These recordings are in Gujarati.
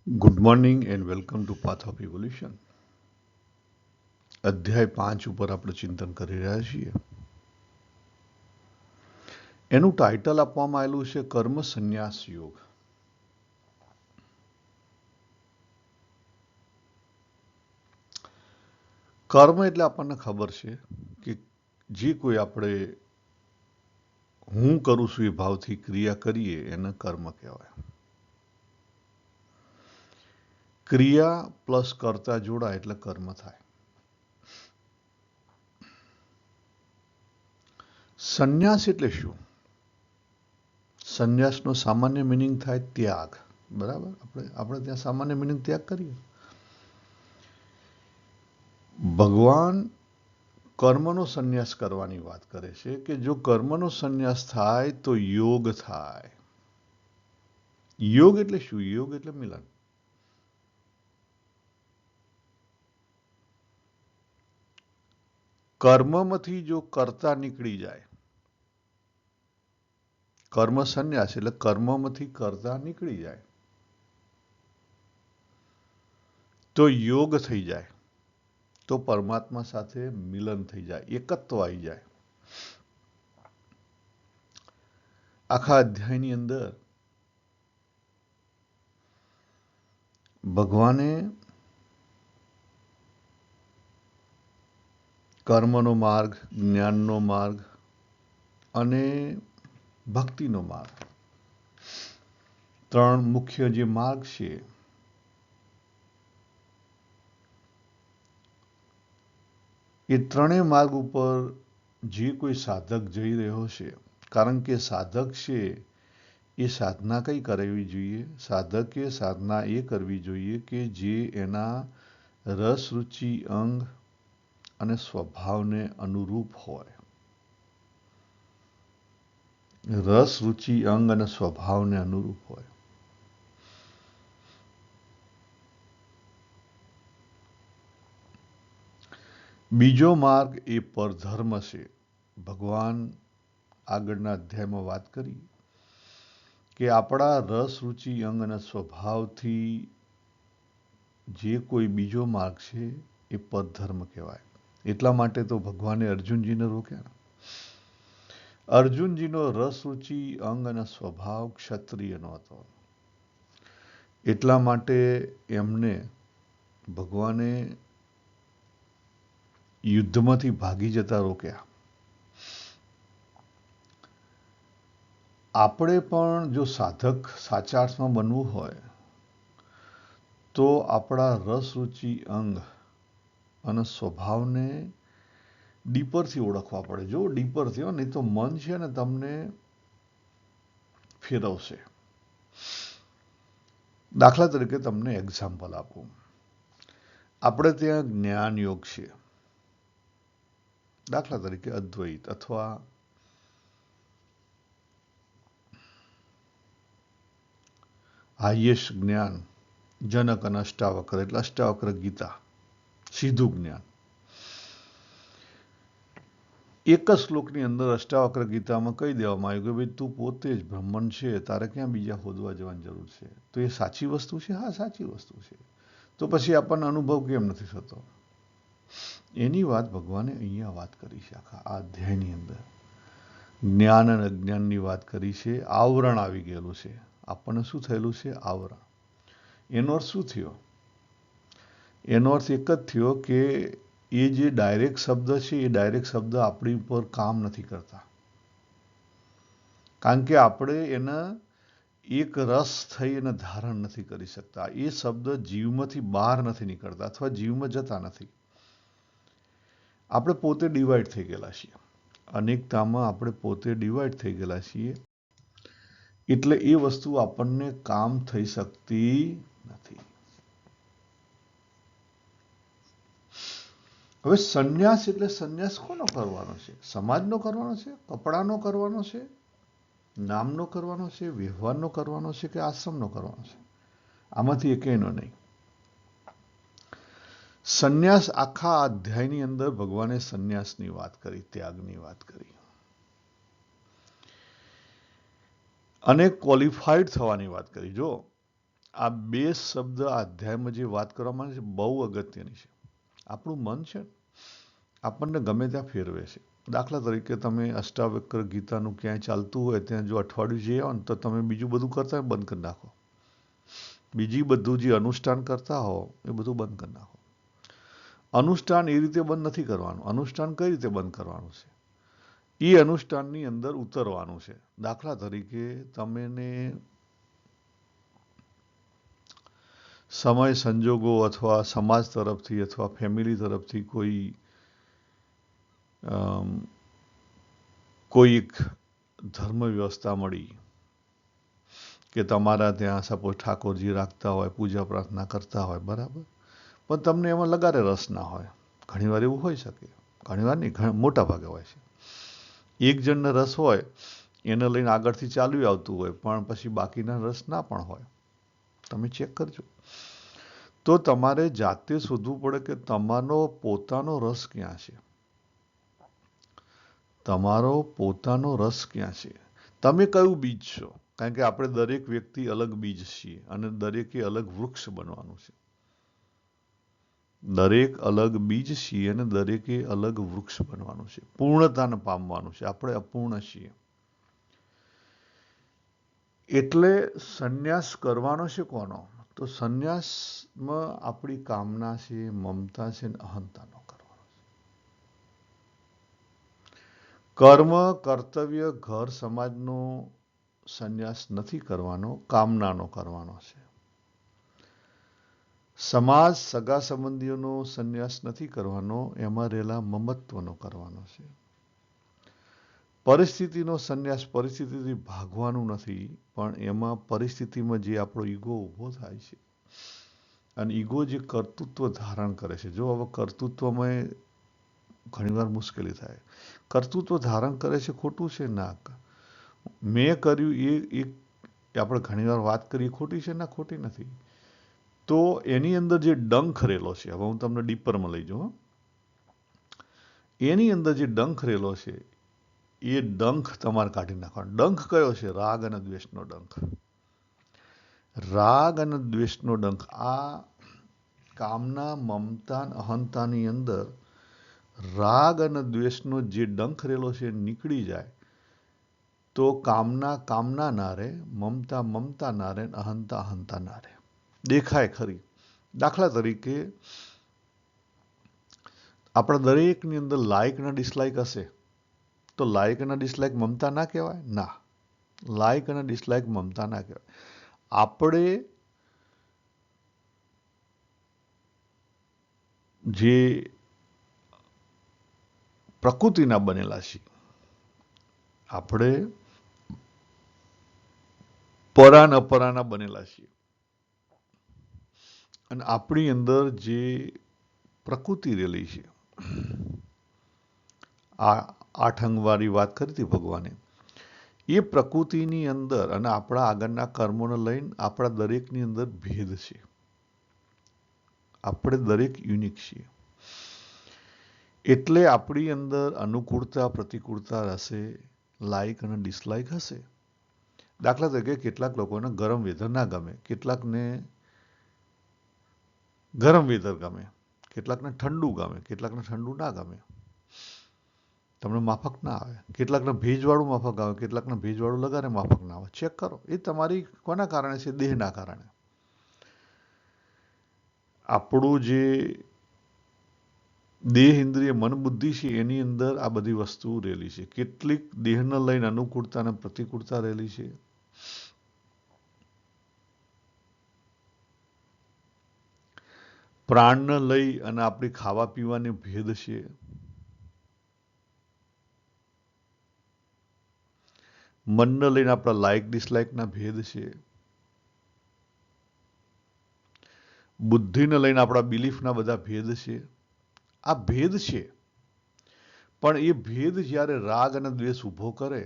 Good morning and welcome to Path of Evolution. અધ્યાય 5 ઉપર આપણે ચિંતન કરી રહ્યા છીએ. એનું ટાઇટલ આપવામાં આવેલું છે કર્મ સંન્યાસ યોગ. કર્મ એટલે આપણને ખબર છે કે જે કોઈ આપણે હું કરું છું એ ભાવથી ક્રિયા કરીએ એને કર્મ કહેવાય. ક્રિયા પ્લસ કરતા જોડાય એટલે કર્મ થાય. સંન્યાસ એટલે શું? સંન્યાસનો સામાન્ય મિનિંગ થાય ત્યાગ. બરાબર, આપણે ત્યાં સામાન્ય મિનિંગ ત્યાગ કરીએ. ભગવાન કર્મનો સંન્યાસ કરવાની વાત કરે છે કે જો કર્મનો સંન્યાસ થાય તો યોગ થાય. યોગ એટલે શું? યોગ એટલે મિલન. કર્મમાંથી જો કરતા નીકળી જાય, કર્મ સંન્યાસ એટલે કર્મમાંથી કરતા નીકળી જાય તો યોગ થઈ જાય, તો પરમાત્મા સાથે મિલન થઈ જાય, એકત્વ આવી જાય. આખા અધ્યાયની અંદર ભગવાને કર્મનો માર્ગ, જ્ઞાનનો માર્ગ અને ભક્તિનો માર્ગ, ત્રણ મુખ્ય જે માર્ગ છે એ ત્રણેય માર્ગ ઉપર જે કોઈ સાધક જઈ રહ્યો છે, કારણ કે સાધક છે એ સાધના કઈ કરવી જોઈએ? સાધકે સાધના એ કરવી જોઈએ કે જે એના રસ, રુચિ, અંગ અને સ્વભાવને અનુરૂપ હોય. રસ, રુચિ, અંગ અને સ્વભાવને અનુરૂપ હોય. બીજો માર્ગ એ પરધર્મ છે. ભગવાન આગળના અધ્યાયમાં વાત કરી કે આપણા રસ, રુચિ, અંગ અને સ્વભાવથી જે કોઈ બીજો માર્ગ છે એ પરધર્મ કહેવાય. એટલા માટે તો ભગવાને અર્જુનજીને રોક્યા. અર્જુનજીનો રસ, રુચિ, અંગ અને સ્વભાવ ક્ષત્રિયનો હતો. એટલા માટે એમને ભગવાને યુદ્ધમાંથી ભાગી જતા રોક્યા. આપણે પણ જો સાધક સાચા અર્થમાં બનવું હોય તો આપણા રસ, રુચિ, અંગ અને સ્વભાવને ડીપરથી ઓળખવા પડે. જો ડીપરથી, નહીં તો મન છે ને તમને ફેરવશે. દાખલા તરીકે તમને એક્ઝામ્પલ આપું. આપણે ત્યાં જ્ઞાન યોગ છે. દાખલા તરીકે અદ્વૈત અથવા હાઈએસ્ટ જ્ઞાન જનક અને અષ્ટાવક્ર એટલે અષ્ટાવક્ર ગીતા, સીધું જ્ઞાન. એક જ શ્લોકની અંદર અષ્ટાવક્ર ગીતામાં કહી દેવામાં આવ્યું કે ભાઈ તું પોતે જ બ્રહ્મણ છે, તારે ક્યાં બીજા શોધવા જવાની જરૂર છે. તો એ સાચી વસ્તુ છે? હા, સાચી વસ્તુ છે. તો પછી આપણને અનુભવ કેમ નથી થતો? એની વાત ભગવાને અહીંયા વાત કરી છે. આખા આ અધ્યાયની અંદર જ્ઞાન અને અજ્ઞાનની વાત કરી છે. આવરણ આવી ગયેલું છે. આપણને શું થયેલું છે? આવરણ. એનો અર્થ શું થયો? એનો અર્થ એક જ થયો કે એ જે ડાયરેક્ટ શબ્દ છે એ ડાયરેક્ટ શબ્દ આપણી ઉપર કામ નથી કરતા, કારણ કે આપણે એના એક રસ થઈ અને ધારણ નથી કરી શકતા. એ શબ્દ જીવમાંથી બહાર નથી નીકળતા અથવા જીવમાં જતા નથી. આપણે પોતે ડિવાઈડ થઈ ગયેલા છીએ. અનેકતામાં આપણે પોતે ડિવાઈડ થઈ ગયેલા છીએ. એટલે એ વસ્તુ આપણને કામ થઈ શકતી નથી. હવે સંન્યાસ એટલે સંન્યાસ કોનો કરવાનો છે? સમાજનો કરવાનો છે? કપડાનો કરવાનો છે? નામનો કરવાનો છે? વ્યવહારનો કરવાનો છે કે આશ્રમનો કરવાનો છે? આમાંથી એકેયનો નહીં. સંન્યાસ આખા અધ્યાયની અંદર ભગવાને સંન્યાસની વાત કરી, ત્યાગની વાત કરી અને ક્વોલિફાઈડ થવાની વાત કરી. જો આ બે શબ્દ આ અધ્યાયમાં જે વાત કરવામાં આવે છે બહુ અગત્યની છે. આપણું મન છે આપણને ગમે ત્યાં ફેરવે છે. દાખલા તરીકે તમે અષ્ટાવક્ર ગીતાનું ક્યાંય ચાલતું હોય ત્યાં જો અઠવાડિયું જઈ આવો ને તો તમે બીજું બધું કરતા બંધ કરી નાખો. બીજી બધું જે અનુષ્ઠાન કરતા હો એ બધું બંધ કરી નાખો. અનુષ્ઠાન એ રીતે બંધ નથી કરવાનું. અનુષ્ઠાન કઈ રીતે બંધ કરવાનું છે? એ અનુષ્ઠાનની અંદર ઉતરવાનું છે. દાખલા તરીકે તમને સમય સંજોગો અથવા સમાજ તરફથી અથવા ફેમિલી તરફથી કોઈ એક ધર્મ વ્યવસ્થા મળી કે તમારા ત્યાં સપોઝ ઠાકોરજી રાખતા હોય, પૂજા પ્રાર્થના કરતા હોય, બરાબર, પણ તમને એમાં લગારે રસ ના હોય. ઘણીવાર એવું હોઈ શકે, ઘણીવાર નહીં, મોટા ભાગે હોય છે. એક જણને રસ હોય એને લઈને આગળથી ચાલ્યું આવતું હોય પણ પછી બાકીના રસ ના પણ હોય. તમે ચેક કરજો. તો તમારે જાતે શોધવું પડે કે તમારો પોતાનો રસ ક્યાં છે. તમારો પોતાનો રસ ક્યાં છે. તમે કયું બીજ છો? કારણ કે આપણે દરેક વ્યક્તિ અલગ બીજ છીએ અને દરેકે અલગ વૃક્ષ બનવાનું છે. દરેક અલગ બીજ છીએ અને દરેકે અલગ વૃક્ષ બનવાનું છે. પૂર્ણતાને પામવાનું છે. આપણે અપૂર્ણ છીએ. એટલે સંન્યાસ કરવાનો છે કોનો? તો સંન્યાસમાં આપણી કામના છે, મમતા છે ને અહંતાનો કરવાનો છે. કર્મ, કર્તવ્ય, ઘર, સમાજનો સંન્યાસ નથી કરવાનો, કામનાનો કરવાનો છે. સમાજ, સગા સંબંધીઓનો સંન્યાસ નથી કરવાનો, એમાં રહેલા મમત્વનો કરવાનો છે. પરિસ્થિતિનો સંન્યાસ પરિસ્થિતિથી ભાગવાનું નથી, પણ એમાં પરિસ્થિતિમાં જે આપણો ઈગો ઊભો થાય છે અને ઈગો જે કર્તૃત્વ ધારણ કરે છે. જો હવે કર્તૃત્વમાં ઘણીવાર મુશ્કેલી થાય. કર્તૃત્વ ધારણ કરે છે ખોટું છે? ના. મેં કર્યું એ આપણે ઘણીવાર વાત કરીએ ખોટી છે? ના, ખોટી નથી. તો એની અંદર જે ડંખ રહેલો છે, હવે હું તમને ડીપરમાં લઈ જાઉં, એની અંદર જે ડંખ રહેલો છે એ ડંખ તમારે કાઢી નાખવાનો. ડંખ કયો છે? રાગ અને દ્વેષનો ડંખ. રાગ અને દ્વેષનો ડંખ. આ કામના, મમતા, અહંતાની અંદર રાગ અને દ્વેષનો જે ડંખ રહેલો છે નીકળી જાય તો કામના કામના ના રહે, મમતા મમતા ના રહે, અહંતા અહંતા ના રહે. દેખાય ખરી. દાખલા તરીકે આપણા દરેકની અંદર લાઇક અને ડિસલાઇક હશે તો લાઇક અને ડિસલાઇક મમતા ના કહેવાય? ના, લાઇક અને ડિસલાઇક મમતા ના કહેવાય. આપણે જે પ્રકૃતિના બનેલા છીએ, આપણે પરા ન પરાના બનેલા છીએ અને આપણી અંદર જે પ્રકૃતિ રહેલી છે, આ 8 અંગવાળી વાત કરી હતી ભગવાને, એ પ્રકૃતિની અંદર અને આપણા આગળના કર્મોને લઈને આપણા દરેકની અંદર ભેદ છે. આપણે દરેક યુનિક છીએ. એટલે આપણી અંદર અનુકૂળતા પ્રતિકૂળતા હશે, લાઇક અને ડિસલાઇક હશે. દાખલા તરીકે કેટલાક લોકોને ગરમ વેધર ના ગમે, કેટલાકને ગરમ વેધર ગમે, કેટલાકને ઠંડુ ગમે, કેટલાકને ઠંડુ ના ગમે. તમને માફક ના આવે. કેટલાકને ભેજવાળું માફક આવે, કેટલાકને ભેજવાળું લગારે માફક ના આવે. ચેક કરો. એ તમારી કોના કારણે છે? દેહના કારણે. આપણું જે દેહ ઇન્દ્રિય મન બુદ્ધિ છે એની અંદર આ બધી વસ્તુ રહેલી છે. કેટલીક દેહને લઈને અનુકૂળતા અને પ્રતિકૂળતા રહેલી છે. પ્રાણને લઈ અને આપણી ખાવા પીવાની ભેદ છે. મનને લઈને આપણા લાઇક ડિસલાઇકના ભેદ છે. બુદ્ધિને લઈને આપણા બિલીફના બધા ભેદ છે. આ ભેદ છે. પણ એ ભેદ જ્યારે રાગ અને દ્વેષ ઊભો કરે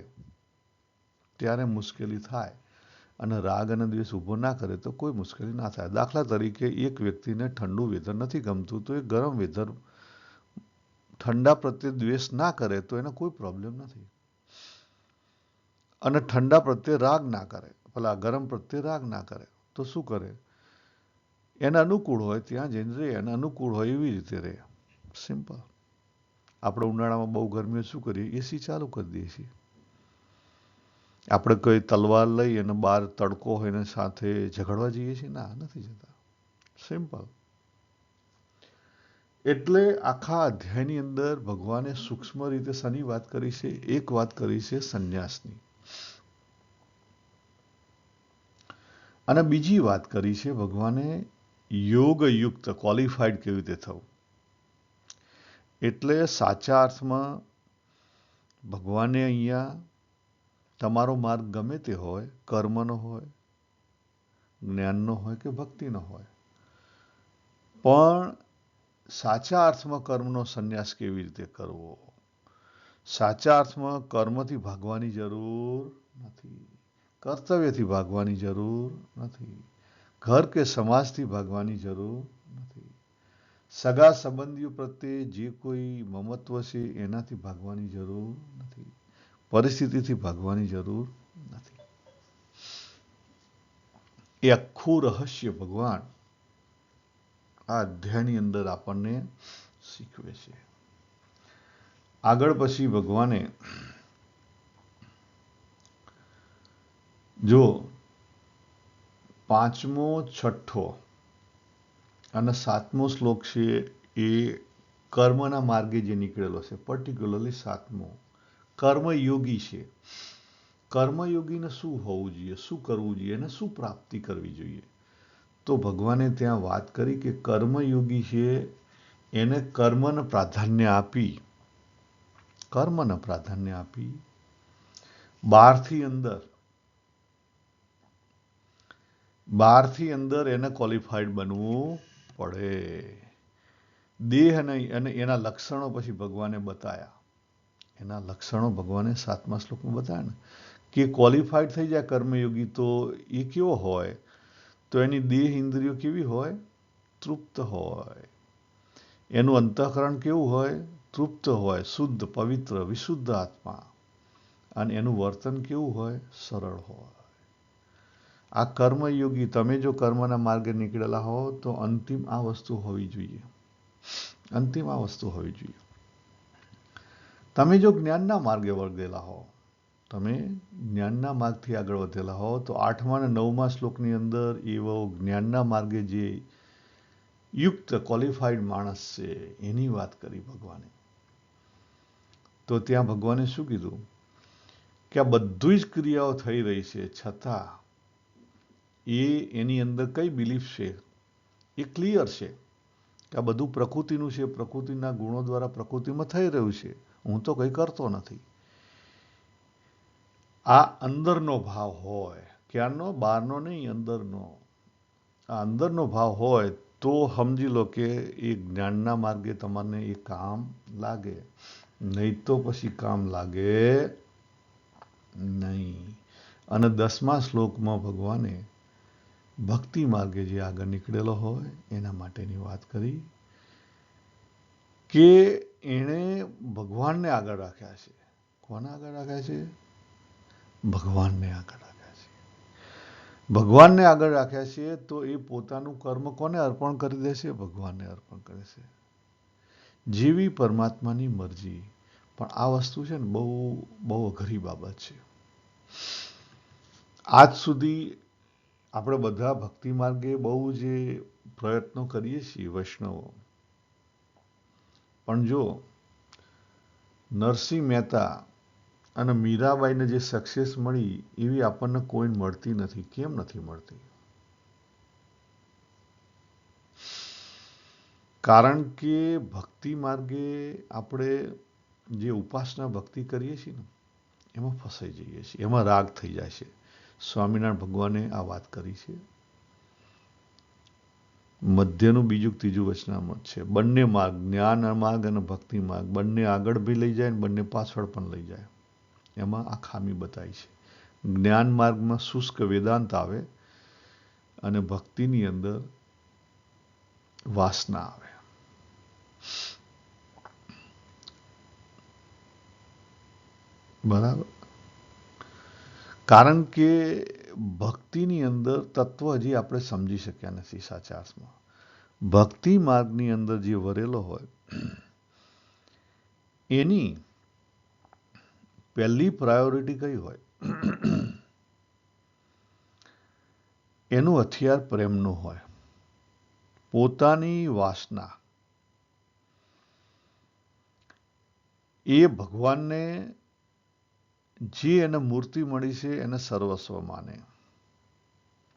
ત્યારે મુશ્કેલી થાય અને રાગ અને દ્વેષ ઊભો ના કરે તો કોઈ મુશ્કેલી ના થાય. દાખલા તરીકે એક વ્યક્તિને ઠંડુ વેધર નથી ગમતું તો એ ગરમ વેધર ઠંડા પ્રત્યે દ્વેષ ના કરે તો એને કોઈ પ્રોબ્લેમ નથી. અને ઠંડા પ્રત્યે રાગ ના કરે, પેલા ગરમ પ્રત્યે રાગ ના કરે તો શું કરે? એને અનુકૂળ હોય ત્યાં જઈને રહે, એને અનુકૂળ હોય એવી રીતે રહે. સિમ્પલ. આપણે ઉનાળામાં બહુ ગરમી શું કરીએ? એસી ચાલુ કરી દઈએ છીએ. આપણે કોઈ તલવાર લઈ અને બહાર તડકો હોય ને સાથે ઝઘડવા જઈએ છીએ? ના, નથી જતા. સિમ્પલ. એટલે આખા અધ્યાયની અંદર ભગવાને સૂક્ષ્મ રીતે શની વાત કરી છે? એક વાત કરી છે સંન્યાસની, અને બીજી વાત કરી છે ભગવાને યોગયુક્ત ક્વોલિફાઈડ કેવી રીતે થવું. એટલે સાચા અર્થમાં ભગવાને અહીંયા તમારો માર્ગ ગમે તે હોય, કર્મનો હોય, જ્ઞાનનો હોય કે ભક્તિનો હોય, પણ સાચા અર્થમાં કર્મનો સંન્યાસ કેવી રીતે કરવો. સાચા અર્થમાં કર્મથી ભાગવાની જરૂર નથી, કર્તવ્યથી ભાગવાની જરૂર નથી, ઘર કે સમાજથી ભાગવાની જરૂર નથી, સગા સંબંધીઓ પ્રત્યે જે કોઈ મમત્વ છે એનાથી ભાગવાની જરૂર નથી, પરિસ્થિતિથી ભાગવાની જરૂર નથી. એ આખું રહસ્ય ભગવાન આ અધ્યાયની અંદર આપણને શીખવે છે. આગળ પછી ભગવાને જો પાંચમો, છઠ્ઠો અને સાતમો શ્લોક છે એ કર્મના માર્ગે જે નીકળેલો છે, પર્ટિક્યુલરલી સાતમો કર્મયોગી છે. કર્મયોગીને શું હોવું જોઈએ, શું કરવું જોઈએ અને શું પ્રાપ્તિ કરવી જોઈએ? તો ભગવાને ત્યાં વાત કરી કે કર્મયોગી છે એને કર્મને પ્રાધાન્ય આપી, કર્મને પ્રાધાન્ય આપી બહારથી અંદર એને ક્વોલિફાઈડ બનવું પડે. દેહ અને એના લક્ષણો પછી ભગવાને બતાયા. એના લક્ષણો ભગવાને સાતમા શ્લોકમાં બતાવ્યા ને કે ક્વોલિફાઈડ થઈ જાય કર્મયોગી તો એ કેવો હોય? તો એની દેહ ઇન્દ્રિયો કેવી હોય? તૃપ્ત હોય. એનું અંતઃકરણ કેવું હોય? તૃપ્ત હોય, શુદ્ધ, પવિત્ર, વિશુદ્ધ આત્મા. અને એનું વર્તન કેવું હોય? સરળ હોય. આ કર્મયોગી, તમે જો કર્મના માર્ગે નીકળેલા હો તો અંતિમ આ વસ્તુ હોવી જોઈએ. અંતિમ આ વસ્તુ હોવી જોઈએ. તમે જો જ્ઞાનના માર્ગે વળગેલા હો, તમે જ્ઞાનના માર્ગથી આગળ વધેલા હો, તો 8મા અને 9મા શ્લોકની અંદર એવો જ્ઞાનના માર્ગે જે યુક્ત ક્વોલિફાઈડ માણસ છે એની વાત કરી ભગવાને. તો ત્યાં ભગવાને શું કીધું કે આ બધી જ ક્રિયાઓ થઈ રહી છે છતાં એની અંદર કઈ બિલીફ છે? એ ક્લિયર છે કે આ બધું પ્રકૃતિનું છે, પ્રકૃતિના ગુણો દ્વારા પ્રકૃતિમાં થઈ રહ્યું છે, હું તો કંઈ કરતો નથી. આ અંદરનો ભાવ હોય, ક્યારનો? બહારનો નહીં, અંદરનો. આ અંદરનો ભાવ હોય તો સમજી લો કે એ જ્ઞાનના માર્ગે તમને એ કામ લાગે, નહીં તો પછી કામ લાગે નહીં. અને 10મા શ્લોકમાં ભગવાને ભક્તિ માર્ગે જે આગળ નીકળેલો હોય એના માટેની વાત કરી કે એણે ભગવાનને આગળ રાખ્યા છે. કોને આગળ રાખ્યા છે? ભગવાનને આગળ રાખ્યા છે. ભગવાનને આગળ રાખ્યા છે તો એ પોતાનું કર્મ કોને અર્પણ કરી દે છે? ભગવાનને અર્પણ કરે છે. જેવી પરમાત્માની મરજી. પણ આ વસ્તુ છે ને બહુ અઘરી બાબત છે. આજ સુધી આપણે બધા ભક્તિ માર્ગે બહુ જે પ્રયત્નો કરીએ છીએ વૈષ્ણવો, પણ જો નરસિંહ મહેતા અને મીરાબાઈને જે સક્સેસ મળી એવી આપણને કોઈ મળતી નથી. કેમ નથી મળતી? કારણ કે ભક્તિ માર્ગે આપણે જે ઉપાસના ભક્તિ કરીએ છીએ ને એમાં ફસાઈ જઈએ છીએ, એમાં રાગ થઈ જાય છે. સ્વામિનારાયણ ભગવાને આ વાત કરી છે. મધ્યનું બીજું ત્રીજું વચનામૃત છે. બંને માર્ગ, જ્ઞાન માર્ગ અને ભક્તિ માર્ગ, બંને આગળ બી લઈ જાય ને બંને પાછળ પણ લઈ જાય. એમાં આ ખામી બતાવી છે. જ્ઞાન માર્ગમાં શુષ્ક વેદાંત આવે અને ભક્તિની અંદર વાસના આવે. બરાબર? કારણ કે ભક્તિની અંદર તત્વ હજી આપણે સમજી શક્યા નથી સાચા અર્થમાં. ભક્તિ માર્ગની અંદર જે વરેલો હોય એની પહેલી પ્રાયોરિટી કઈ હોય? એનું હથિયાર પ્રેમનું હોય. પોતાની વાસના એ ભગવાનને જે એને મૂર્તિ મળી છે એને સર્વસ્વ માને,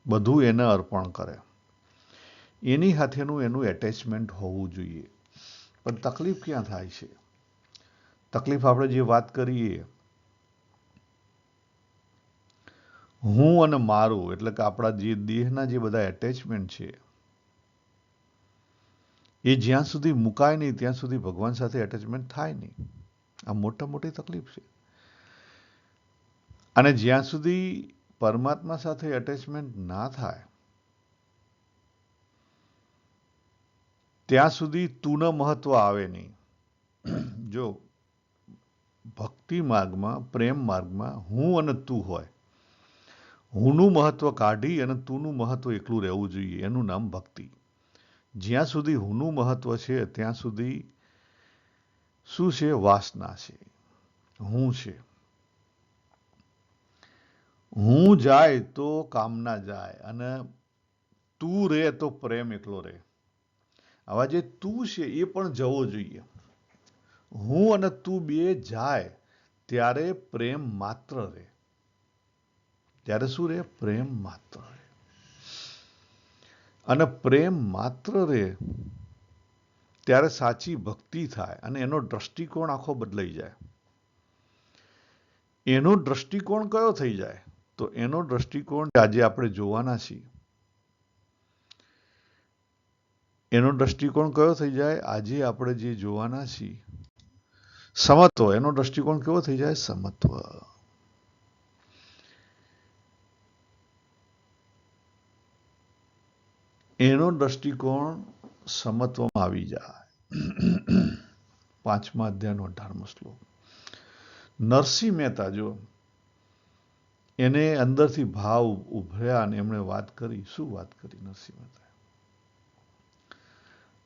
બધું એને અર્પણ કરે. એની સાથેનું એનું એટેચમેન્ટ હોવું જોઈએ. પણ તકલીફ ક્યાં થાય છે? તકલીફ આપણે જે વાત કરીએ હું અને મારું, એટલે કે આપણા જે દેહના જે બધા એટેચમેન્ટ છે એ જ્યાં સુધી મુકાય નહીં ત્યાં સુધી ભગવાન સાથે એટેચમેન્ટ થાય નહીં. આ મોટી તકલીફ છે. અને જ્યાં સુધી પરમાત્મા સાથે એટેચમેન્ટ ના થાય ત્યાં સુધી તુને મહત્વ આવે નહીં. જો ભક્તિ માર્ગમાં, પ્રેમ માર્ગમાં હું અને તું હોય, હુંનું મહત્વ કાઢી અને તુંનું મહત્વ એકલું રહેવું જોઈએ. એનું નામ ભક્તિ. જ્યાં સુધી હુંનું મહત્વ છે ત્યાં સુધી શું છે? વાસના છે, હું છે. હું જાય તો કામના જાય અને તું રહે તો પ્રેમ એકલો રહે. આવા જે તું છે એ પણ જવો જોઈએ. હું અને તું બે જાય ત્યારે પ્રેમ માત્ર રહે. ત્યારે શું રહે? પ્રેમ માત્ર રહે. અને પ્રેમ માત્ર રહે ત્યારે સાચી ભક્તિ થાય અને એનો દ્રષ્ટિકોણ આખો બદલાઈ જાય. એનો દ્રષ્ટિકોણ કયો થઈ જાય? તો એનો દ્રષ્ટિકોણ આજે આપણે જોવાના છીએ. એનો દ્રષ્ટિકોણ કયો થઈ જાય? આજે આપણે જે જોવાના છીએ સમત્વ. એનો દ્રષ્ટિકોણ કેવો થઈ જાય? સમત્વ. એનો દ્રષ્ટિકોણ સમત્વમાં આવી જાય. 5મા અધ્યાયનો 18મો શ્લોક. નરસિંહ મહેતા જો એને અંદરથી ભાવ ઉભર્યા અને એમણે વાત કરી. શું વાત કરી નરસિંહ મહેતા?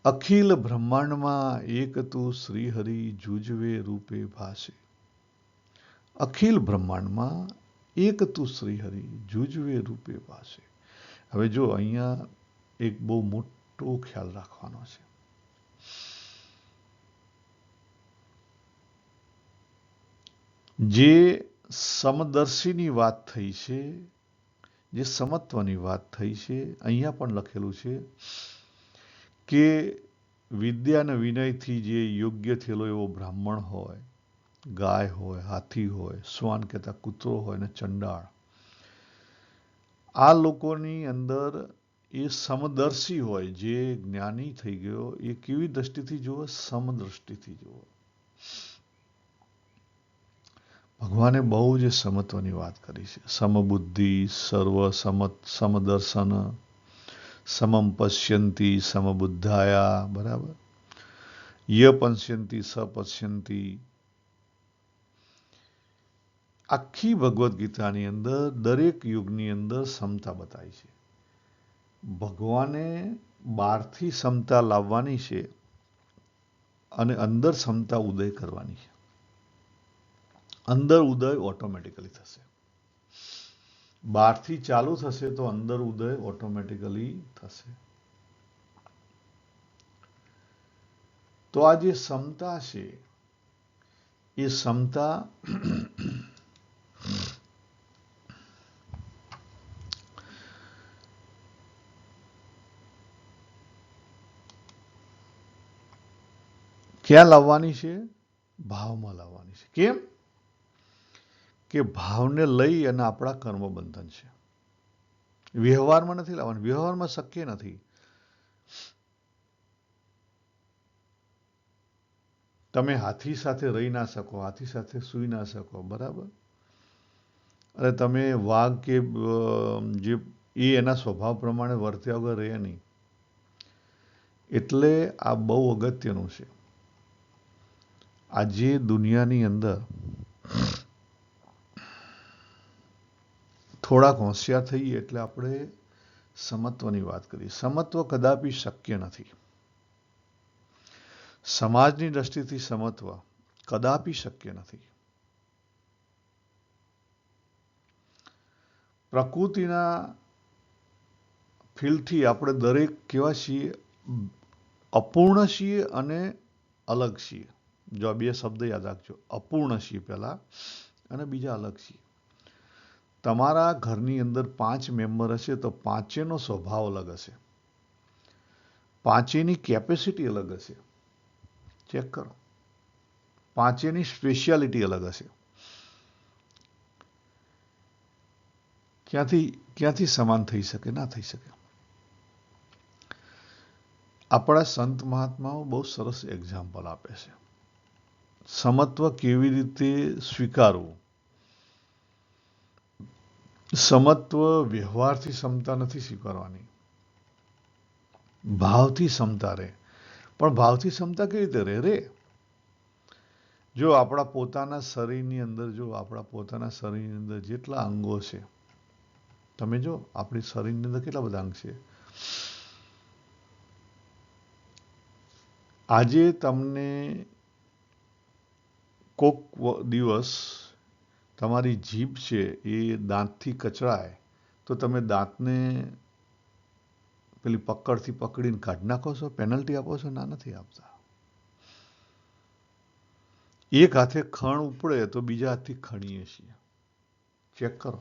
અખિલ બ્રહ્માંડમાં એક તું શ્રીહરિ જુજવે રૂપે ભાસે. અખિલ બ્રહ્માંડમાં એક તું શ્રીહરિ જુજવે રૂપે ભાસે. હવે જો અહીંયા એક બહુ મોટો ખ્યાલ રાખવાનો છે. જે સમદર્શીની વાત થઈ છે, જે સમત્વની વાત થઈ છે, અહીંયા પણ લખેલું છે કે વિદ્યા અને વિનયથી જે યોગ્ય થયેલો એવો બ્રાહ્મણ હોય, ગાય હોય, હાથી હોય, શ્વાન કહેતા કૂતરો હોય ને ચંડાળ, આ લોકોની અંદર એ સમદર્શી હોય. જે જ્ઞાની થઈ ગયો એ કેવી દ્રષ્ટિથી જુઓ? સમદ્રષ્ટિથી જુઓ. ભગવાને બહુ જ સમત્વની વાત કરી છે. સમબુદ્ધિ, સર્વ સમદર્શન, સમમ પશ્યંતિ સમબુદ્ધાયા. બરાબર? ય પશ્યંતિ સપશ્યંતિ. આખી ભગવદ્ ગીતાની અંદર દરેક યુગની અંદર સમતા બતાવી છે. ભગવાને બહારથી સમતા લાવવાની છે અને અંદર સમતા ઉદય કરવાની છે. અંદર ઉદય ઓટોમેટિકલી થશે. બહારથી ચાલુ થશે તો અંદર ઉદય ઓટોમેટિકલી થશે. તો આ જે સમતા છે એ સમતા ક્યાં લાવવાની છે? ભાવમાં લાવવાની છે. કેમ? કે ભાવને લઈ અને આપણા કર્મ બંધન છે. વ્યવહારમાં નથી લાવવાનું. વ્યવહારમાં શક્ય નથી. તમે હાથી સાથે રહી ના શકો, હાથી સાથે સૂઈ ના શકો. બરાબર? અને તમે વાઘ કે જે એ એના સ્વભાવ પ્રમાણે વર્ત્યા વગર રહે નહીં. એટલે આ બહુ અગત્યનું છે. આજે દુનિયાની અંદર થોડાક હોશિયાર થઈએ એટલે આપણે સમત્વની વાત કરીએ. સમત્વ કદાપી શક્ય નથી. સમાજની દ્રષ્ટિથી સમત્વ કદાપી શક્ય નથી. પ્રકૃતિના ફીલથી આપણે દરેક કેવા છીએ? અપૂર્ણ છીએ અને અલગ છીએ. જો આ બે શબ્દ યાદ રાખજો. અપૂર્ણ છીએ પહેલા અને બીજા અલગ છીએ. તમારા ઘરની અંદર 5 મેમ્બર હશે તો પાંચેયનો સ્વભાવ અલગ હશે. પાંચેયની કેપેસિટી અલગ હશે. ચેક કરો. પાંચેયની સ્પેશિયાલિટી અલગ હશે. ક્યાંથી સમાન થઈ શકે? ના થઈ શકે. આપણા સંત મહાત્માઓ બહુ સરસ એક્ઝામ્પલ આપે છે. સમત્વ કેવી રીતે સ્વીકારવું. સમત્વ વ્યવહારથી ક્ષમતા નથી સ્વીકારવાની, ભાવથી ક્ષમતા રહે. પણ ભાવથી ક્ષમતા કેવી રીતે રહે? જો આપણા પોતાના શરીરની અંદર જેટલા અંગો છે, તમે જો આપણી શરીરની અંદર કેટલા બધા અંગ છે. આજે તમને કોક દિવસ તમારી જીભ છે એ દાંતથી કચડાય તો તમે દાંતને પેલી પકડથી પકડીને કાઢી નાખો છો? પેનલ્ટી આપો છો? ના, નથી આપતા. એક હાથે ખણ ઉપડે તો બીજા હાથથી ખણીએ છીએ. ચેક કરો.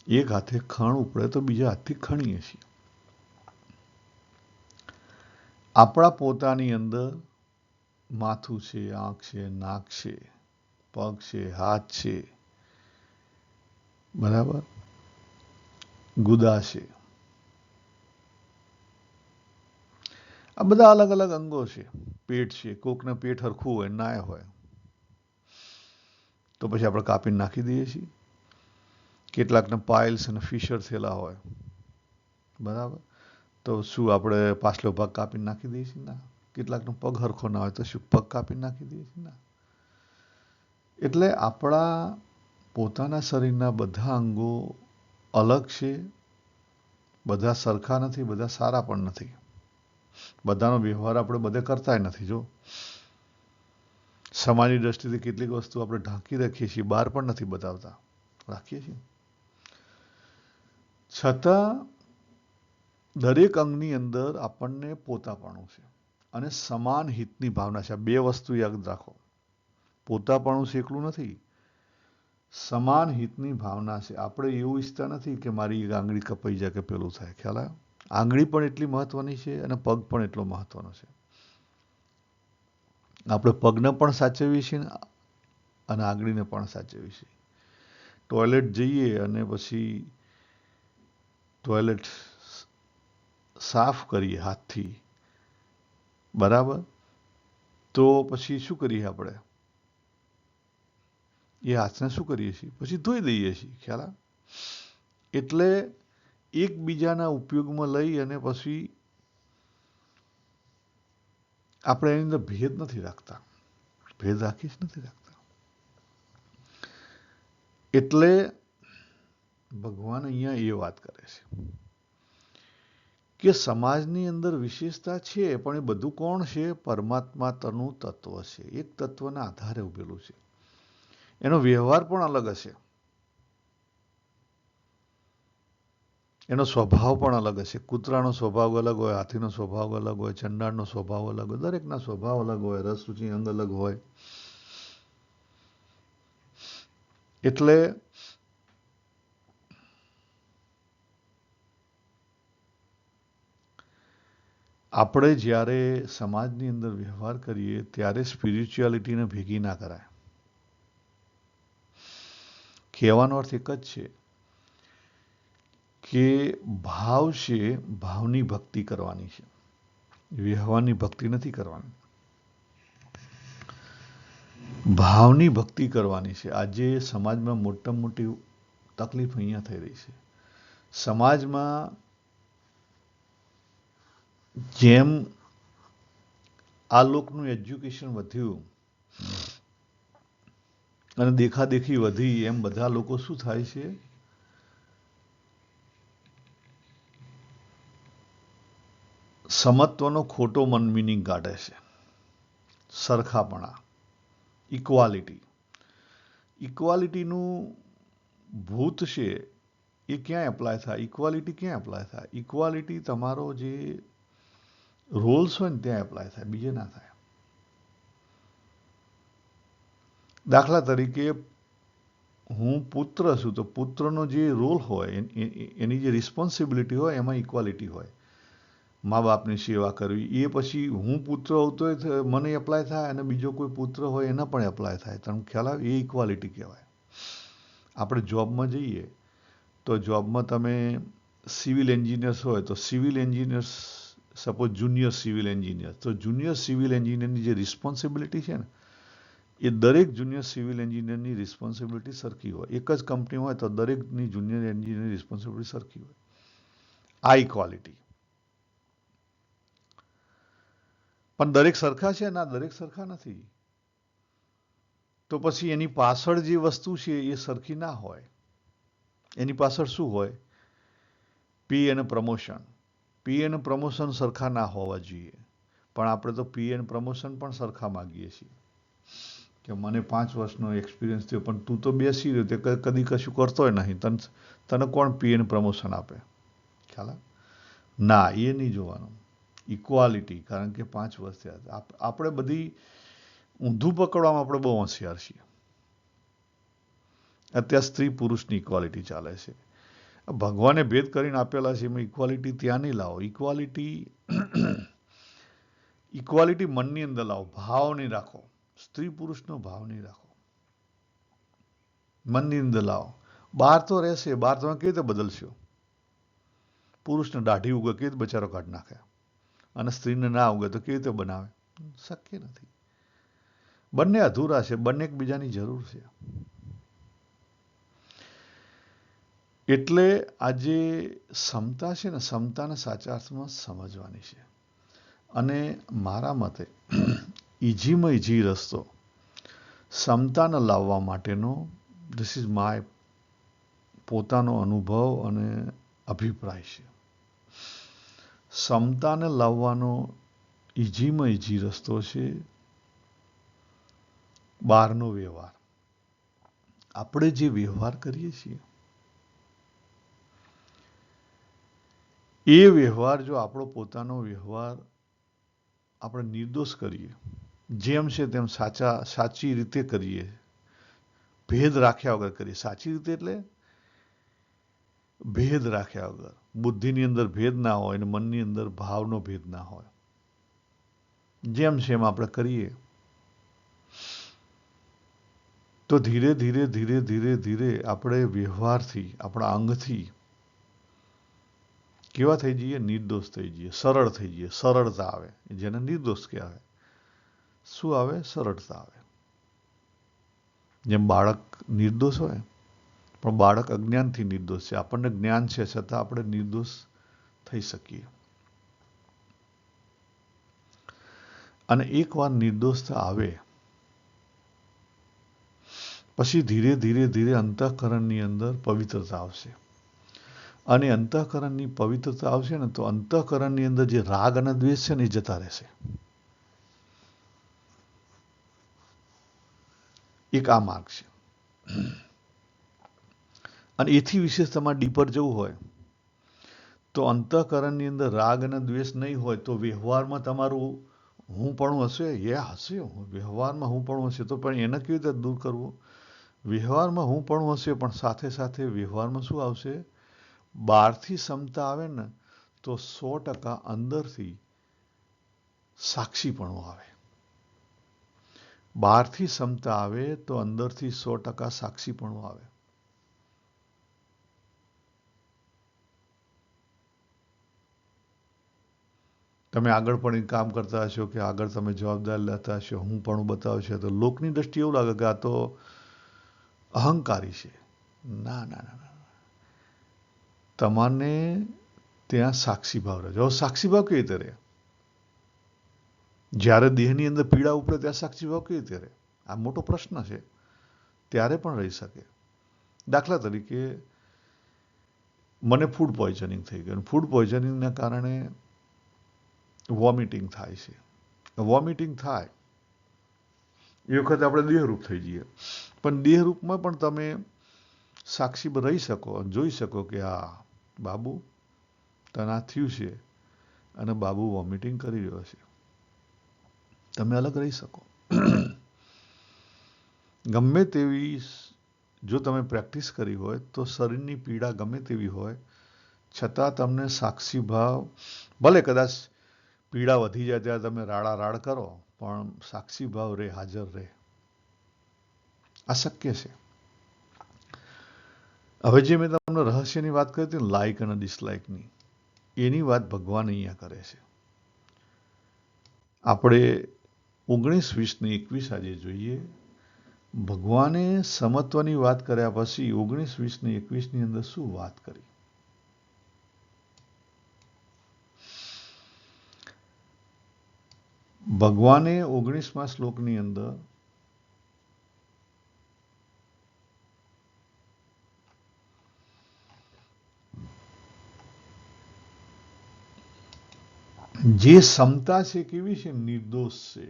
એક હાથે ખણ ઉપડે તો બીજા હાથથી ખણીએ છીએ. આપણા પોતાની અંદર માથું છે, આંખ છે, નાક છે, પગ છે, હાથ છે, બરાબર, ગુદા છે. આ બધા અલગ અલગ અંગો છે. પેટ છે. કોકને પેટ હરખું હોય, ના હોય તો પછી આપણે કાપીને નાખી દઈએ છીએ. કેટલાકને પાઇલ્સ અને ફિશર થયેલા હોય, બરાબર, તો શું આપણે પાછલો ભાગ કાપીને નાખી દઈએ છીએ? ના. કેટલાકનો પગ હરખો ના હોય તો શું પગ કાપીને નાખી દઈએ છીએ? ના. એટલે આપણા પોતાના શરીરના બધા અંગો અલગ છે. બધા સરખા નથી, બધા સારા પણ નથી. બધાનો વ્યવહાર આપણે બધે કરતા નથી. જો સમાજની દ્રષ્ટિથી કેટલીક વસ્તુ આપણે ઢાંકી રાખીએ છીએ, બહાર પણ નથી બતાવતા, રાખીએ છીએ. છતાં દરેક અંગની અંદર આપણને પોતાપણું છે અને સમાન હિતની ભાવના છે. આ બે વસ્તુ યાદ રાખો. પોતાપણું છે એકલું નથી, સમાન હિતની ભાવના છે. આપણે એવું ઈચ્છતા નથી કે મારી એક આંગળી કપાઈ જાય કે પેલું થાય. ખ્યાલ આવ્યો? આંગળી પણ એટલી મહત્વની છે અને પગ પણ એટલો મહત્વનો છે. આપણે પગને પણ સાચવીએ છીએ અને આંગળીને પણ સાચવીએ છીએ. ટોયલેટ જઈએ અને પછી ટોયલેટ સાફ કરીએ હાથથી, બરાબર, તો પછી શું કરીએ આપણે? એ હાથને શું કરીએ છીએ? પછી ધોઈ દઈએ છીએ. ખ્યાલ આવે? એટલે એકબીજાના ઉપયોગમાં લઈ અને પછી આપણે એની અંદર ભેદ નથી રાખતા. ભેદ રાખી જ નથી રાખતા. એટલે ભગવાન અહીંયા એ વાત કરે છે કે સમાજની અંદર વિશેષતા છે, પણ એ બધું કોણ છે? પરમાત્મા તનું તત્વ છે. એક તત્વના આધારે ઉભેલું છે. એનો વ્યવહાર પણ અલગ હશે. એનો સ્વભાવ પણ અલગ હશે. કૂતરાનો સ્વભાવ અલગ હોય, હાથીનો સ્વભાવ અલગ હોય, ચંડાળનો સ્વભાવ અલગ હોય. દરેકના સ્વભાવ અલગ હોય, રસ રુચિ અંગ અલગ હોય. એટલે આપણે જ્યારે સમાજની અંદર વ્યવહાર કરીએ ત્યારે સ્પિરિચ્યુઆલિટીને ભેગી ના કરાય. કહેવાનો અર્થ એક જ છે કે ભાવ છે, ભાવની ભક્તિ કરવાની છે, વ્યવહારની ભક્તિ નથી કરવાની. ભાવની ભક્તિ કરવાની છે. આજે સમાજમાં મોટામાં મોટી તકલીફ અહીંયા થઈ રહી છે. સમાજમાં જેમ આ લોકનું એજ્યુકેશન વધ્યું અને દેખાદેખી વધી એમ બધા લોકો શું થાય છે, સમત્વનો ખોટો મિનિંગ કાઢે છે. સરખાપણા, ઇક્વાલિટી. ઇક્વાલિટીનું ભૂત છે એ ક્યાં એપ્લાય થાય? ઇક્વાલિટી ક્યાં એપ્લાય થાય? ઇક્વાલિટી તમારો જે રોલ્સ હોય ને ત્યાં એપ્લાય થાય, બીજે ના થાય. દાખલા તરીકે હું પુત્ર છું તો પુત્રનો જે રોલ હોય એની જે રિસ્પોન્સિબિલિટી હોય એમાં ઇક્વાલિટી હોય. મા બાપની સેવા કરવી એ પછી હું પુત્ર હોઉં તો મને એપ્લાય થાય અને બીજો કોઈ પુત્ર હોય એને પણ એપ્લાય થાય. તમને ખ્યાલ આવે? એ ઇક્વાલિટી કહેવાય. આપણે જોબમાં જઈએ તો જોબમાં તમે સિવિલ એન્જિનિયર્સ હોય તો civil engineers, suppose junior civil engineer, તો જુનિયર સિવિલ એન્જિનિયરની જે રિસ્પોન્સિબિલિટી છે ને એ દરેક જુનિયર સિવિલ એન્જિનિયરની રિસ્પોન્સિબિલિટી સરખી હોય. એક જ કંપની હોય તો દરેકની જુનિયર એન્જિનિયરની રિસ્પોન્સિબિલિટી સરખી હોય. આ ઇક્વાલિટી. પણ દરેક સરખા છે? ના, દરેક સરખા નથી. તો પછી એની પાછળ જે વસ્તુ છે એ સરખી ના હોય. એની પાછળ શું હોય? પી અને પ્રમોશન. પી અને પ્રમોશન સરખા ના હોવા જોઈએ. પણ આપણે તો પી અને પ્રમોશન પણ સરખા માગીએ છીએ કે મને 5 વર્ષનો એક્સપિરિયન્સ થયો, પણ તું તો બેસી રહ્યો તે કદી કશું કરતોય નહીં, તને કોણ પી અને પ્રમોશન આપે? ખ્યાલ? ના, એ નહીં જોવાનું. ઇક્વાલિટી. કારણ કે 5 વર્ષ થયા. આપણે બધી ઊંધું પકડવામાં આપણે બહુ હોશિયાર છીએ. અત્યારે સ્ત્રી પુરુષની ઇક્વાલિટી ચાલે છે. ભગવાને ભેદ કરીને આપેલા છે એમાં ઇક્વાલિટી ત્યાં નહીં લાવો. ઇક્વાલિટી મનની અંદર લાવો. ભાવ નહીં રાખો. સ્ત્રી પુરુષનો ભાવ નહીં રાખો. મનની અંદર લાવો. બહાર તો રહેશે. બહાર તમે કેવી રીતે બદલશો? પુરુષને દાઢી ઉગે કેવી રીતે બચારો કાઢી નાખે, અને સ્ત્રીને ના ઉગે તો કેવી રીતે બનાવે? શક્ય નથી. બંને અધૂરા છે. બંને એકબીજાની જરૂર છે. એટલે આ જે ક્ષમતા છે ને, ક્ષમતાને સાચા અર્થમાં સમજવાની છે. અને મારા મતે ઇઝીમાં ઇઝી રસ્તો ક્ષમતાને લાવવા માટેનો, ધીસ ઇઝ માય પોતાનો અનુભવ અને અભિપ્રાય છે. ક્ષમતાને લાવવાનો ઇઝીમાં ઇઝી રસ્તો છે બહારનો વ્યવહાર. આપણે જે વ્યવહાર કરીએ છીએ એ વ્યવહાર, જો આપણો પોતાનો વ્યવહાર આપણે નિર્દોષ કરીએ, જેમ છે તેમ સાચી રીતે કરીએ, ભેદ રાખ્યા વગર કરીએ. સાચી રીતે એટલે ભેદ રાખ્યા વગર. બુદ્ધિની અંદર ભેદ ના હોય અને મનની અંદર ભાવનો ભેદ ના હોય. જેમ છે એમ આપણે કરીએ તો ધીરે ધીરે ધીરે ધીરે ધીરે આપણે વ્યવહારથી, આપણા અંગથી કેવા થઈ જઈએ? નિર્દોષ થઈ જઈએ, સરળ થઈ જઈએ. સરળતા આવે, જેને નિર્દોષ કહેવાય. શું આવે? સરળતા આવે. જેમ બાળક નિર્દોષ હોય, પણ બાળક અજ્ઞાનથી નિર્દોષ છે. આપણને જ્ઞાન છે છતાં આપણે નિર્દોષ થઈ શકીએ. અને એકવાર નિર્દોષતા આવે પછી ધીરે ધીરે ધીરે અંતઃકરણની અંદર પવિત્રતા આવશે. અને અંતઃકરણની પવિત્રતા આવશે ને તો અંતઃકરણની અંદર જે રાગ અને દ્વેષ છે ને એ જતા રહેશે. એક આ માર્ગ છે. અને એથી વિશેષ તમારે ડીપર જવું હોય તો અંતઃકરણની અંદર રાગ અને દ્વેષ નહીં હોય તો વ્યવહારમાં તમારું હું પણ હશે. હશે વ્યવહારમાં હું પણ હશે, તો પણ એને કેવી રીતે દૂર કરવું? વ્યવહારમાં હું પણ હશે, પણ સાથે સાથે વ્યવહારમાં શું આવશે? બહારથી ક્ષમતા આવે ને તો 100% અંદરથી સાક્ષીપણું આવે. બહારથી ક્ષમતા આવે તો અંદરથી 100% સાક્ષીપણું આવે. તમે આગળ પણ કામ કરતા હશો કે આગળ તમે જવાબદારી લેતા હશો, હું પણ બતાવશો તો લોકની દ્રષ્ટિએ એવું લાગે કે આ તો અહંકારી છે. ના ના ના ના, તમારે ત્યાં સાક્ષી ભાવ રહેજો. સાક્ષી ભાવ કેવી રીતે રહે? જ્યારે દેહની અંદર પીડા ઉપડે ત્યાં સાક્ષી ભાવ કેવી રીતે રહે? આ મોટો પ્રશ્ન છે. ત્યારે પણ રહી શકે. દાખલા તરીકે મને ફૂડ પોઈઝનિંગ થઈ ગયું. ફૂડ પોઈઝનિંગના કારણે વોમિટિંગ થાય છે. વોમિટિંગ થાય એ વખતે આપણે દેહરૂપ થઈ જઈએ, પણ દેહરૂપમાં પણ તમે સાક્ષી રહી શકો, જોઈ શકો કે હા બાબુ તને આ થયું છે અને બાબુ વોમિટિંગ કરી રહ્યો છે. તમે અલગ રહી શકો. ગમે તેવી જો તમે પ્રેક્ટિસ કરી હોય તો શરીરની પીડા ગમે તેવી હોય છતાં તમને સાક્ષી ભાવ, ભલે કદાચ પીડા વધી જાય ત્યારે તમે રાડા રાડ કરો, પણ સાક્ષી ભાવ રે, હાજર રહે. આ શક્ય છે. હવે જે મેં તમને રહસ્યની વાત કરી હતી, લાઇક અને ડિસલાઇકની, એની વાત ભગવાન અહીંયા કરે છે. આપણે 19, 20 ને 21 આજે જોઈએ. ભગવાને સમત્વની વાત કર્યા પછી 19, 20 ને 21ની અંદર શું વાત કરી? ભગવાને 19મા શ્લોકની અંદર જે સમતા છે કેવી છે? નિર્દોષ છે.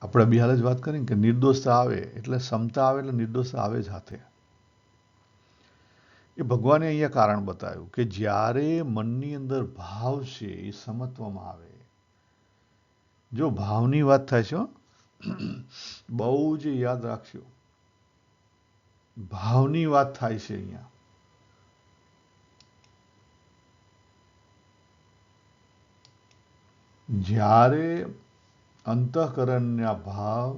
આપણે બી હાલ જ વાત કરી કે નિર્દોષતા આવે એટલે સમતા આવે એટલે નિર્દોષતા આવે જ હાથે. એ ભગવાને અહીંયા કારણ બતાવ્યું કે જ્યારે મનની અંદર ભાવ છે એ સમત્વમાં આવે. જો ભાવની વાત થાય છે, બહુ જ યાદ રાખજો, ભાવની વાત થાય છે અહીંયા. જ્યારે અંતઃકરણના ભાવ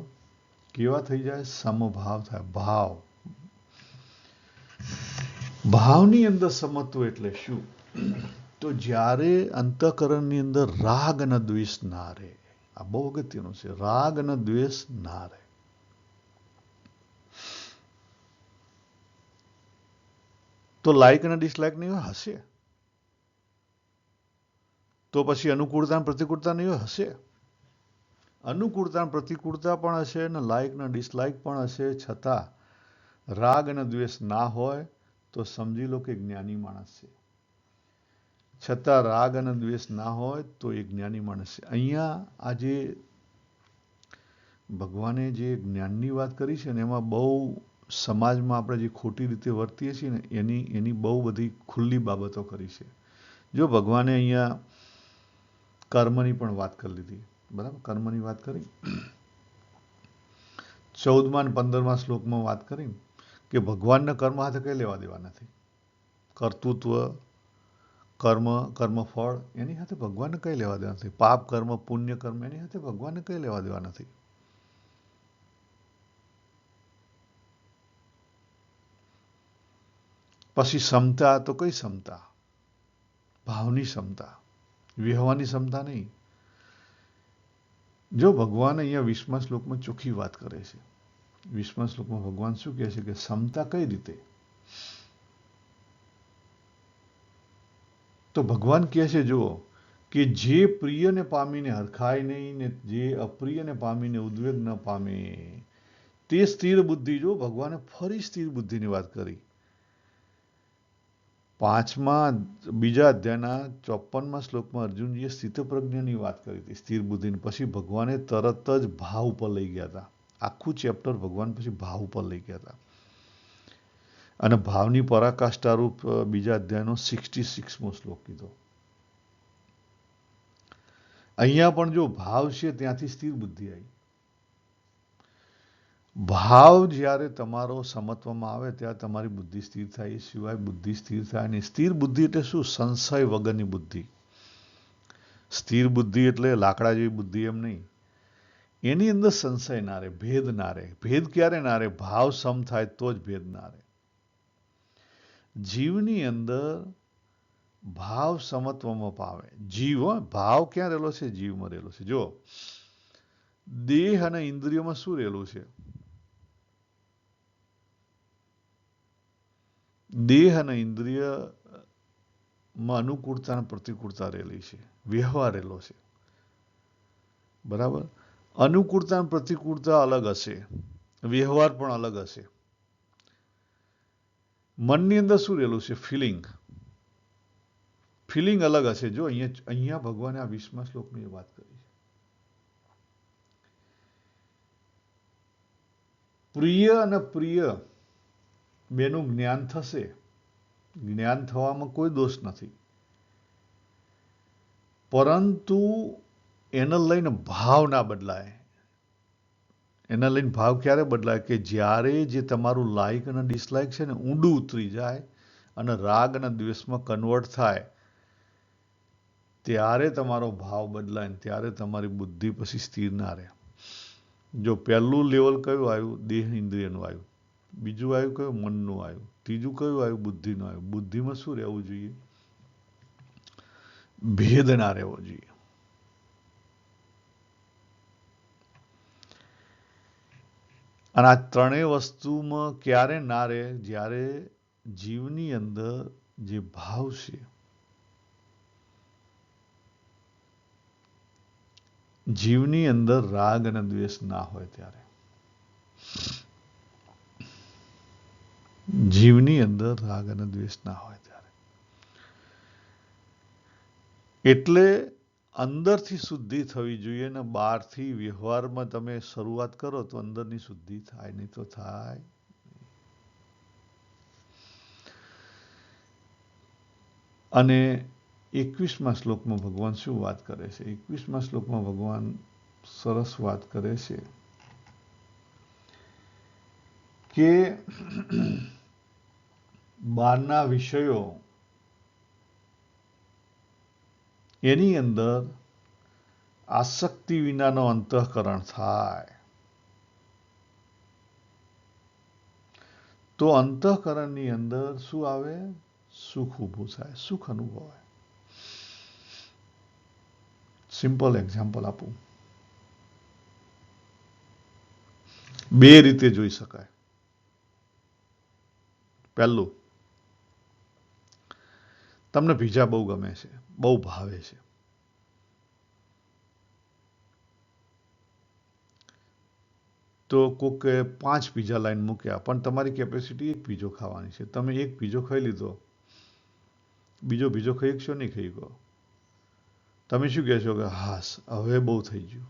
કેવા થઈ જાય? સમભાવ થાય. ભાવની અંદર સમત્વ એટલે શું? તો જ્યારે અંતઃકરણની અંદર રાગ અને દ્વેષ ના રહે. આ બહુ અગત્યનું છે. રાગ અને દ્વેષ ના રહે. તો લાઈક અને ડિસલાઈક નહીં હશે. તો પછી અનુકૂળતા પ્રતિકૂળતા નહીં હશે. અનુકૂળતા પ્રતિકૂળતા પણ હશે અને લાઈક અને ડિસલાઈક પણ હશે. છતાં રાગ અને દ્વેષ ના હોય તો સમજી લો કે જ્ઞાની માણસ છે. છતાં રાગ અને દ્વેષ ના હોય તો એ જ્ઞાની માણસ છે. અહીંયા આજે ભગવાને જે જ્ઞાનની વાત કરી છે ને એમાં બહુ સમાજમાં આપણે જે ખોટી રીતે વર્તીએ છીએ ને એની બહુ બધી ખુલ્લી બાબતો કરી છે. જો ભગવાને અહીંયા કર્મની પણ વાત કરી લીધી, બરાબર? કર્મની વાત કરી. 14મા અને 15મા શ્લોકમાં વાત કરી કે ભગવાનના કર્મ હાથે કઈ લેવા દેવા નથી. કર્તૃત્વ, કર્મફળ એની સાથે ભગવાનને કઈ લેવા દેવા નથી. પાપ કર્મ, પુણ્ય કર્મ એની સાથે ભગવાનને કઈ લેવા દેવા નથી. પછી ક્ષમતા, તો કઈ ક્ષમતા? ભાવની ક્ષમતા, વ્યવહારની ક્ષમતા નહીં. જો ભગવાન અહીંયા 20મા શ્લોકમાં ચોખ્ખી વાત કરે છે. 20મા શ્લોકમાં ભગવાન શું કહે છે કે ક્ષમતા કઈ રીતે? તો ભગવાન કહે છે જુઓ કે જે પ્રિયને પામીને હરખાય નહીં ને જે અપ્રિયને પામીને ઉદ્વેગ ન પામે તે સ્થિર બુદ્ધિ. જો ભગવાને ફરી સ્થિર બુદ્ધિની વાત કરી. બીજા અધ્યાયના 54મા શ્લોકમાં અર્જુનજીએ સ્થિતપ્રજ્ઞની વાત કરી હતી, સ્થિર બુદ્ધિની. પછી ભગવાને તરત જ ભાવ ઉપર લઈ ગયા હતા. આખું ચેપ્ટર ભગવાન પછી ભાવ ઉપર લઈ ગયા હતા અને ભાવની પરાકાષ્ઠારૂપ બીજા અધ્યાયનો 66મો શ્લોક કીધો. અહીંયા પણ જો ભાવ છે ત્યાંથી સ્થિર બુદ્ધિ આવી. ભાવ જ્યારે તમારો સમત્વમાં આવે ત્યારે તમારી બુદ્ધિ સ્થિર થાય. એ સિવાય બુદ્ધિ સ્થિર થાય નહીં. સ્થિર બુદ્ધિ એટલે શું? સંશય વગરની બુદ્ધિ. સ્થિર બુદ્ધિ એટલે લાકડા જેવી બુદ્ધિ એમ નહીં. એની અંદર સંશય ના રહે, ભેદ ના રહે. ભેદ ક્યારે ના રહે? ભાવ સમ થાય તો જ ભેદ ના રહે. જીવની અંદર ભાવ સમત્વમાં પાવે. ભાવ ક્યાં રહેલો છે? જીવમાં રહેલો છે. જો દેહ અને ઇન્દ્રિયોમાં શું રહેલું છે? દેહ અને ઇન્દ્રિયમાં અનુકૂળતા અને પ્રતિકૂળતા રહેલી છે. વ્યવહાર રહેલો છે, બરાબર? અનુકૂળતા અને પ્રતિકૂળતા અલગ હશે, વ્યવહાર પણ અલગ હશે. મનની અંદર શું રહેલું છે? ફિલિંગ. ફિલિંગ અલગ હશે. જો અહીંયા ભગવાને આ 20મા શ્લોકની વાત કરી છે. પ્રિય અને પ્રિય બેનું જ્ઞાન થશે. જ્ઞાન થવામાં કોઈ દોષ નથી, પરંતુ એને લઈને ભાવ ના બદલાય. એના લઈને ભાવ ક્યારે બદલાય? કે જ્યારે જે તમારું લાઈક અને ડિસલાઈક છે ને ઊંડું ઉતરી જાય અને રાગ અને દ્વેષમાં કન્વર્ટ થાય, ત્યારે તમારો ભાવ બદલાય ને ત્યારે તમારી બુદ્ધિ પછી સ્થિર ના રહે. જો પહેલું લેવલ કયું આવ્યું? દેહ ઇન્દ્રિયનું આવ્યું. બીજું આવ્યું કયું? મનનું આવ્યું. ત્રીજું કયું આવ્યું? બુદ્ધિનું આવ્યું. બુદ્ધિમાં શું રહેવું જોઈએ? ભેદ ના રહેવો જોઈએ. અને આ ત્રણેય વસ્તુમાં ક્યારે ના રહે? જ્યારે જીવની અંદર જે ભાવ છે, જીવની અંદર રાગ અને દ્વેષ ના હોય ત્યારે. જીવની અંદર રાગ અને દ્વેષ ના હોય ત્યારે. એટલે અંદરથી શુદ્ધિ થવી જોઈએ ને બહારથી વ્યવહારમાં તમે શરૂઆત કરો તો અંદરની શુદ્ધિ થાય, નહીં તો થાય. અને 21મા શ્લોકમાં ભગવાન શું વાત કરે છે? 21મા શ્લોકમાં ભગવાન સરસ વાત કરે છે કે બહારના વિષયો એની અંદર આસક્તિ વિનાનો અંતઃકરણ થાય તો અંતઃકરણની અંદર શું આવે? સુખ ઊભું થાય, સુખ અનુભવાય. સિમ્પલ એક્ઝામ્પલ આપું. બે રીતે જોઈ શકાય. પહેલું, તમને પીઝા બહુ ગમે છે, બહુ ભાવે છે. તો કોકે 5 પીઝા લાઈન મૂક્યા, પણ તમારી કેપેસિટી 1 પીઝો ખાવાની છે. તમે 1 પીઝો ખાઈ લીધો, બીજો પીઝો ખાઈ શકશો? નહીં ખાઈ શકો. તમે શું કહેશો? કે હાસ, હવે બહુ થઈ ગયું.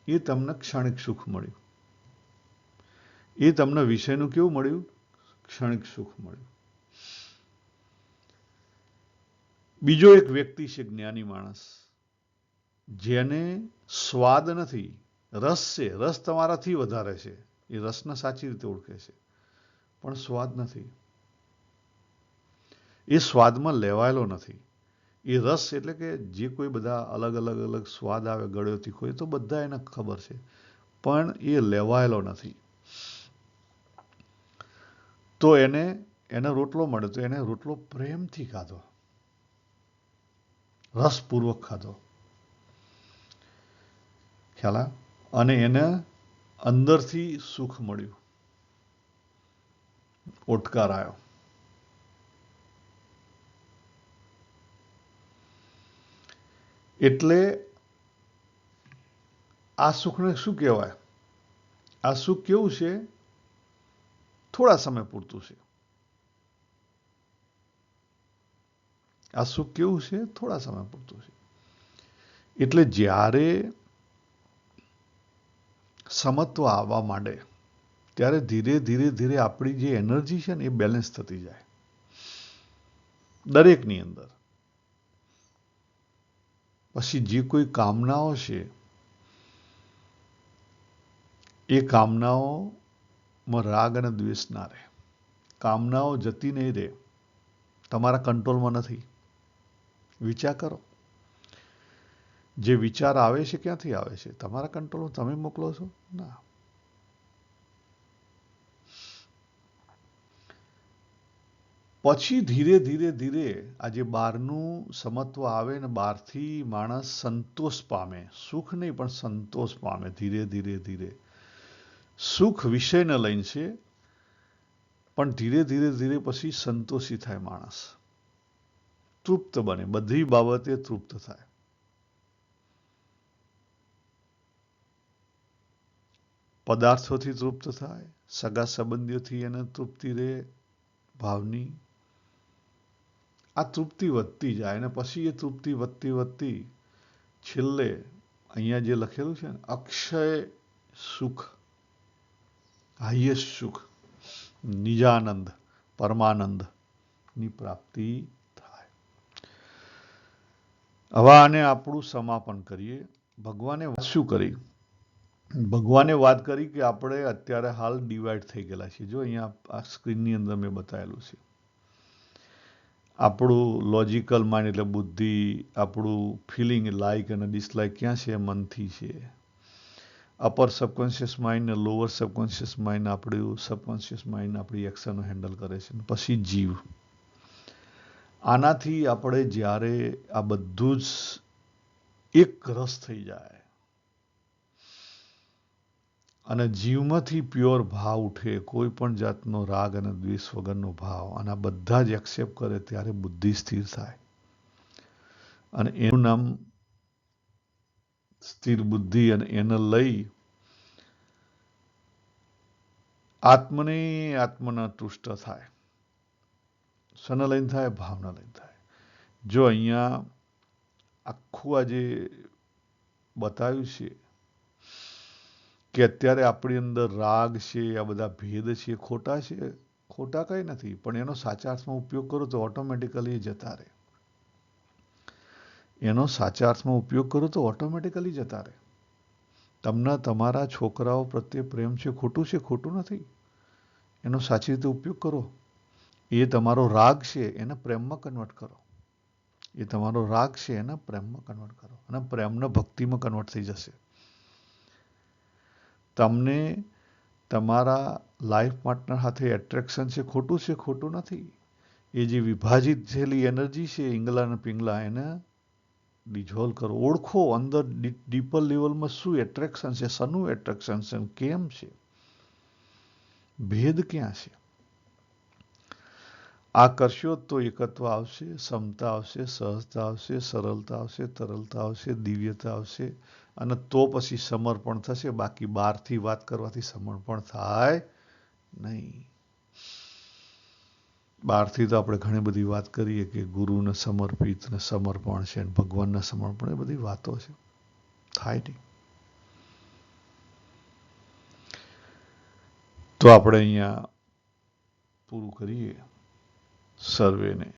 એ તમને ક્ષણિક સુખ મળ્યું. એ તમને વિષયનું કેવું મળ્યું? ક્ષણિક સુખ મળ્યું. બીજો એક વ્યક્તિ છે, જ્ઞાની માણસ, જેને સ્વાદ નથી, રસ છે. રસ તમારાથી વધારે છે. એ રસને સાચી રીતે ઓળખે છે, પણ સ્વાદ નથી. એ સ્વાદમાં લેવાયેલો નથી. એ રસ એટલે કે જે કોઈ બધા અલગ અલગ અલગ સ્વાદ આવે, ગળ્યો તીખો, એ તો બધા એને ખબર છે, પણ એ લેવાયેલો નથી. તો એને રોટલો મળે તો એને રોટલો પ્રેમથી ખાધો, રસપૂર્વક ખાધો. ખ્યાલ? અને એને અંદરથી સુખ મળ્યું, ઓટકાર આવ્યો. એટલે આ સુખને શું કહેવાય? આ સુખ કેવું છે? થોડા સમય પૂરતું છે. આ સુખ કેવું છે? થોડા સમય પૂરતું છે. એટલે જ્યારે સમત્વ આવવા માંડે ત્યારે ધીરે ધીરે ધીરે આપણી જે એનર્જી છે ને એ બેલેન્સ થતી જાય દરેકની અંદર. પછી જે કોઈ કામનાઓ છે એ કામનાઓમાં રાગ અને દ્વેષ ના રહે. કામનાઓ જતી નહીં રહે, તમારા કંટ્રોલમાં નથી. વિચાર કરો, જે વિચાર આવે છે ક્યાંથી આવે છે? તમારા કંટ્રોલમાં તમે મોકલો છો? ના. પછી ધીરે ધીરે ધીરે આ જે બહારનું સમત્વ આવે ને બહારથી માણસ સંતોષ પામે, સુખ નહીં પણ સંતોષ પામે. ધીરે ધીરે ધીરે સુખ વિષયને લઈને છે, પણ ધીરે ધીરે ધીરે પછી સંતોષી થાય માણસ, તૃપ્ત બને, બધી બાબતે તૃપ્ત થાય. પદાર્થોથી તૃપ્ત થાય, સગા સંબંધીઓથી એને તૃપ્તિ રહે ભાવની. આ તૃપ્તિ વધતી જાય અને પછી એ તૃપ્તિ વધતી વધતી છેલ્લે અહીંયા જે લખેલું છે ને, અક્ષય સુખ, હાઈએસ્ટ સુખ, નિજાનંદ, પરમાનંદ ની પ્રાપ્તિ થાય. હવે આને આપણું સમાપન કરીએ. ભગવાને શું કરી? ભગવાને વાત કરી કે આપણે અત્યારે હાલ ડિવાઈડ થઈ ગયેલા છીએ. જો અહીંયા આ સ્ક્રીનની અંદર મેં બતાવેલું છે. આપણું લોજિકલ માઇન્ડ એટલે બુદ્ધિ, આપણું ફિલિંગ લાઇક અને ડિસલાઇક ક્યાં છે? મનથી છે. અપર સબકોન્શિયસ માઇન્ડ ને લોઅર સબકોન્શિયસ માઇન્ડ, આપણું સબકોન્શિયસ માઇન્ડ આપણી એક્શનો હેન્ડલ કરે છે. પછી જીવ. આનાથી આપણે જ્યારે આ બધું જ એક રસ થઈ જાય અને જીવમાંથી પ્યોર ભાવ ઉઠે, કોઈ પણ જાતનો રાગ અને દ્વેષ વગરનો ભાવ, અને આ બધા જ એક્સેપ્ટ કરે, ત્યારે બુદ્ધિ સ્થિર થાય. અને એનું નામ સ્થિર બુદ્ધિ. અને એને લઈ આત્મના તુષ્ટ થાય. શને લઈને થાય? ભાવના લઈને થાય. જો અહીંયા આખું આજે બતાવ્યું છે કે અત્યારે આપણી અંદર રાગ છે, આ બધા ભેદ છે, ખોટા છે? ખોટા કંઈ નથી, પણ એનો સાચા અર્થમાં ઉપયોગ કરો તો ઓટોમેટિકલી જતા રહે. એનો સાચા અર્થમાં ઉપયોગ કરો તો ઓટોમેટિકલી જતા રહે. તમને તમારા છોકરાઓ પ્રત્યે પ્રેમ છે, ખોટું છે? ખોટું નથી. એનો સાચી રીતે ઉપયોગ કરો. એ તમારો રાગ છે, એને પ્રેમમાં કન્વર્ટ કરો. એ તમારો રાગ છે, એને પ્રેમમાં કન્વર્ટ કરો, અને પ્રેમને ભક્તિમાં કન્વર્ટ થઈ જશે. તમને તમારા લાઈફ પાર્ટનર સાથે એટ્રેક્શન છે, ખોટું છે? ખોટું નથી. એ જે વિભાજિત થયેલી એનર્જી છે, ઈંગલા અને પિંગલા, એને ડિઝોલ્વ કરો. ઓળખો અંદર ડીપર લેવલમાં શું એટ્રેક્શન છે, શનું એટ્રેક્શન છે, કેમ છે, ભેદ ક્યાં છે. આ કરશો તો એકત્વ આવશે, સમતા આવશે, સહજતા આવશે, સરળતા આવશે, તરલતા આવશે, દિવ્યતા આવશે, અને તો પછી સમર્પણ થશે. બાકી બહારથી વાત કરવાથી સમર્પણ થાય નહીં. બહારથી તો આપણે ઘણી બધી વાત કરીએ કે ગુરુને સમર્પિત ને સમર્પણ છે, ભગવાનને સમર્પણ, એ બધી વાતો છે, થાય નહીં. તો આપણે અહીંયા પૂરું કરીએ. સર્વેને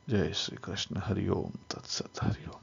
જય શ્રી કૃષ્ણ. હરિઓમ તત્સત. હરિઓમ.